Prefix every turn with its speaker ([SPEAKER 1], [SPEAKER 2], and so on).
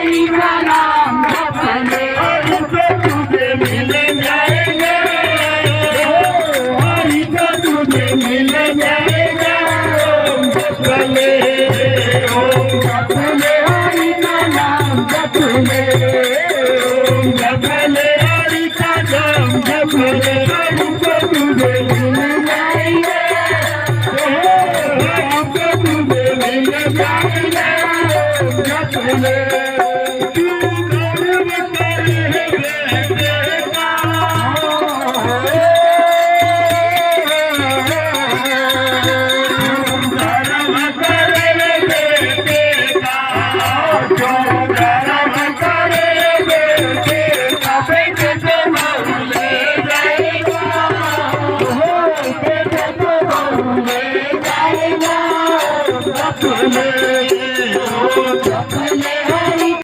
[SPEAKER 1] हरि का नाम जपले
[SPEAKER 2] तुझे तुझे मिल जाएगा, हरि को तुझे मिल जाएगा। जपले
[SPEAKER 1] जपले हरि का नाम जपले
[SPEAKER 2] जपले हरि का नाम जपले हरि को तुझे मिल
[SPEAKER 1] जाएंगे
[SPEAKER 2] हरि को तुझे मिल जाएगा। जपले